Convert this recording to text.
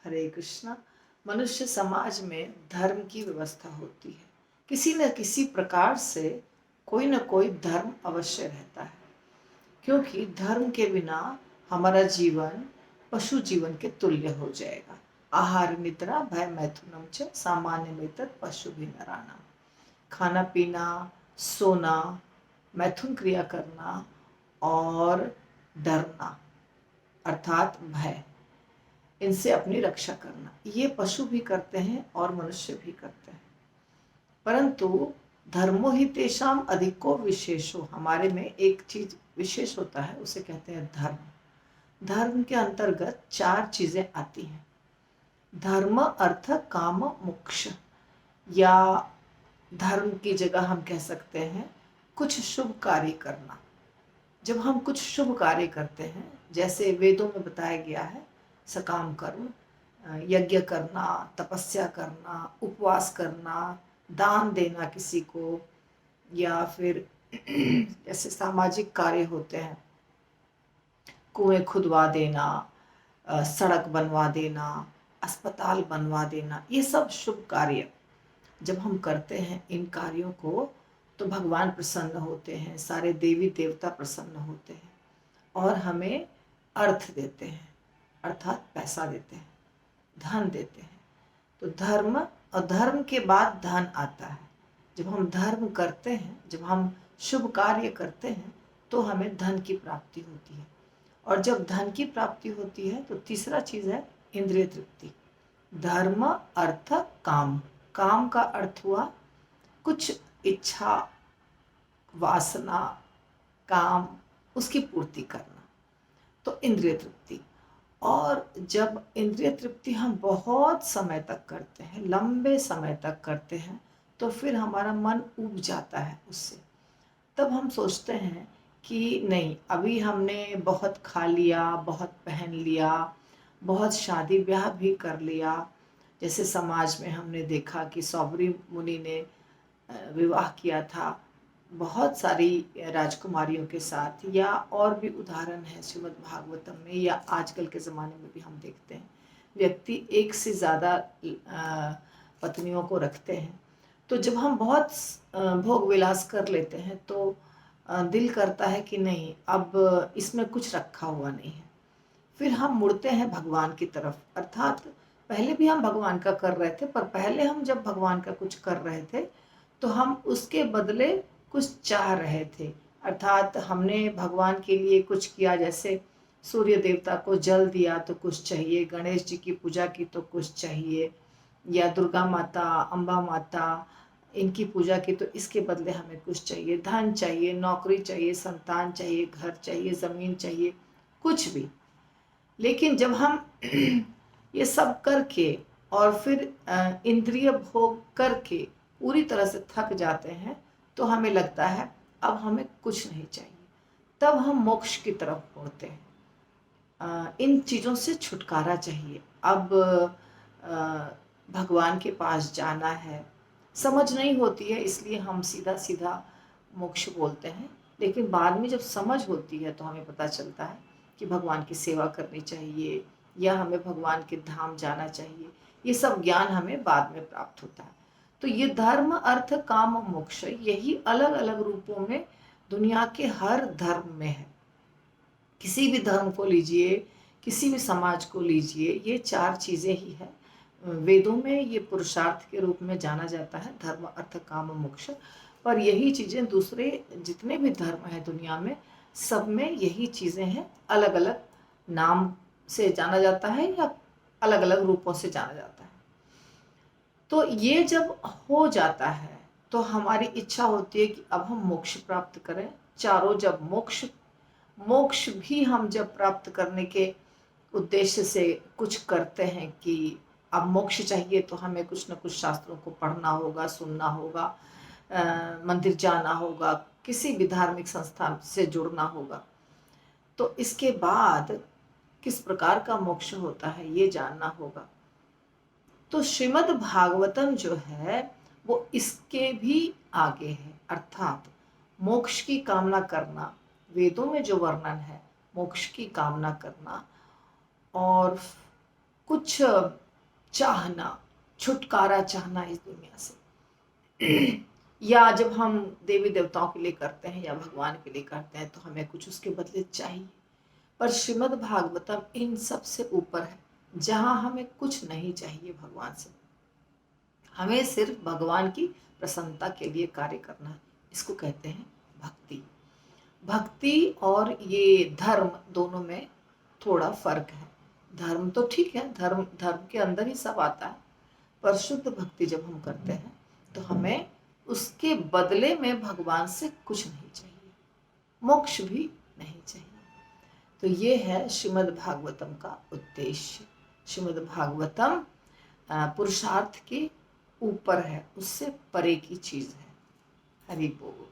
हरे कृष्णा। मनुष्य समाज में धर्म की व्यवस्था होती है। किसी न किसी प्रकार से कोई न कोई धर्म अवश्य रहता है, क्योंकि धर्म के बिना हमारा जीवन पशु जीवन के तुल्य हो जाएगा। आहार निद्रा भय मैथुनम च सामान्य मेतत् पशु भी नराणाम। खाना पीना, सोना, मैथुन क्रिया करना और डरना अर्थात भय, इनसे अपनी रक्षा करना, ये पशु भी करते हैं और मनुष्य भी करते हैं। परंतु धर्मो ही तेषाम अधिको विशेषो, हमारे में एक चीज विशेष होता है, उसे कहते हैं धर्म। धर्म के अंतर्गत चार चीजें आती हैं: धर्म, अर्थ, काम, मोक्ष। या धर्म की जगह हम कह सकते हैं कुछ शुभ कार्य करना। जब हम कुछ शुभ कार्य करते हैं, जैसे वेदों में बताया गया है, सकाम कर्म, यज्ञ करना, तपस्या करना, उपवास करना, दान देना किसी को, या फिर जैसे सामाजिक कार्य होते हैं, कुएं खुदवा देना, सड़क बनवा देना, अस्पताल बनवा देना, ये सब शुभ कार्य जब हम करते हैं इन कार्यों को, तो भगवान प्रसन्न होते हैं, सारे देवी देवता प्रसन्न होते हैं और हमें अर्थ देते हैं, अर्थात पैसा देते हैं, धन देते हैं। तो धर्म, और धर्म के बाद धन आता है। जब हम धर्म करते हैं, जब हम शुभ कार्य करते हैं, तो हमें धन की प्राप्ति होती है। और जब धन की प्राप्ति होती है तो तीसरा चीज है इंद्रिय तृप्ति। धर्म, अर्थ, काम। काम का अर्थ हुआ कुछ इच्छा, वासना, काम, उसकी पूर्ति करना, तो इंद्रिय तृप्ति। और जब इंद्रिय तृप्ति हम बहुत समय तक करते हैं, लंबे समय तक करते हैं, तो फिर हमारा मन ऊब जाता है उससे। तब हम सोचते हैं कि नहीं, अभी हमने बहुत खा लिया, बहुत पहन लिया, बहुत शादी ब्याह भी कर लिया। जैसे समाज में हमने देखा कि सौबरी मुनि ने विवाह किया था बहुत सारी राजकुमारियों के साथ, या और भी उदाहरण है श्रीमद् भागवतम में, या आजकल के ज़माने में भी हम देखते हैं व्यक्ति एक से ज़्यादा पत्नियों को रखते हैं। तो जब हम बहुत भोग विलास कर लेते हैं, तो दिल करता है कि नहीं, अब इसमें कुछ रखा हुआ नहीं है। फिर हम मुड़ते हैं भगवान की तरफ, अर्थात पहले भी हम भगवान का कर रहे थे, पर पहले हम जब भगवान का कुछ कर रहे थे तो हम उसके बदले कुछ चाह रहे थे। अर्थात हमने भगवान के लिए कुछ किया, जैसे सूर्य देवता को जल दिया तो कुछ चाहिए, गणेश जी की पूजा की तो कुछ चाहिए, या दुर्गा माता, अम्बा माता, इनकी पूजा की तो इसके बदले हमें कुछ चाहिए, धन चाहिए, नौकरी चाहिए, संतान चाहिए, घर चाहिए, ज़मीन चाहिए, कुछ भी। लेकिन जब हम ये सब करके और फिर इंद्रिय भोग करके पूरी तरह से थक जाते हैं, तो हमें लगता है अब हमें कुछ नहीं चाहिए। तब हम मोक्ष की तरफ मुड़ते हैं। इन चीज़ों से छुटकारा चाहिए। अब भगवान के पास जाना है, समझ नहीं होती है इसलिए हम सीधा सीधा मोक्ष बोलते हैं, लेकिन बाद में जब समझ होती है तो हमें पता चलता है कि भगवान की सेवा करनी चाहिए, या हमें भगवान के धाम जाना चाहिए। ये सब ज्ञान हमें बाद में प्राप्त होता है। तो ये धर्म, अर्थ, काम और मोक्ष, यही अलग अलग रूपों में दुनिया के हर धर्म में है। किसी भी धर्म को लीजिए, किसी भी समाज को लीजिए, ये चार चीज़ें ही है। वेदों में ये पुरुषार्थ के रूप में जाना जाता है, धर्म, अर्थ, काम, मोक्ष। पर यही चीज़ें दूसरे जितने भी धर्म हैं दुनिया में, सब में यही चीज़ें हैं। अलग अलग नाम से जाना जाता है या अलग अलग रूपों से जाना जाता है। तो ये जब हो जाता है तो हमारी इच्छा होती है कि अब हम मोक्ष प्राप्त करें। चारों जब मोक्ष मोक्ष भी हम जब प्राप्त करने के उद्देश्य से कुछ करते हैं कि अब मोक्ष चाहिए, तो हमें कुछ न कुछ शास्त्रों को पढ़ना होगा, सुनना होगा, मंदिर जाना होगा, किसी भी धार्मिक संस्था से जुड़ना होगा। तो इसके बाद किस प्रकार का मोक्ष होता है ये जानना होगा। तो श्रीमद् भागवतम जो है वो इसके भी आगे है, अर्थात मोक्ष की कामना करना। वेदों में जो वर्णन है मोक्ष की कामना करना और कुछ चाहना, छुटकारा चाहना इस दुनिया से। या जब हम देवी देवताओं के लिए करते हैं या भगवान के लिए करते हैं तो हमें कुछ उसके बदले चाहिए। पर श्रीमद् भागवतम इन सब से ऊपर है, जहां हमें कुछ नहीं चाहिए भगवान से, हमें सिर्फ भगवान की प्रसन्नता के लिए कार्य करना है। इसको कहते हैं भक्ति। भक्ति और ये धर्म दोनों में थोड़ा फर्क है। धर्म तो ठीक है, धर्म धर्म के अंदर ही सब आता है, पर शुद्ध भक्ति जब हम करते हैं तो हमें उसके बदले में भगवान से कुछ नहीं चाहिए, मोक्ष भी नहीं चाहिए। तो ये है श्रीमद् भागवतम का उद्देश्य। श्रीमद् भागवतम पुरुषार्थ के ऊपर है, उससे परे की चीज है। हरि बोल।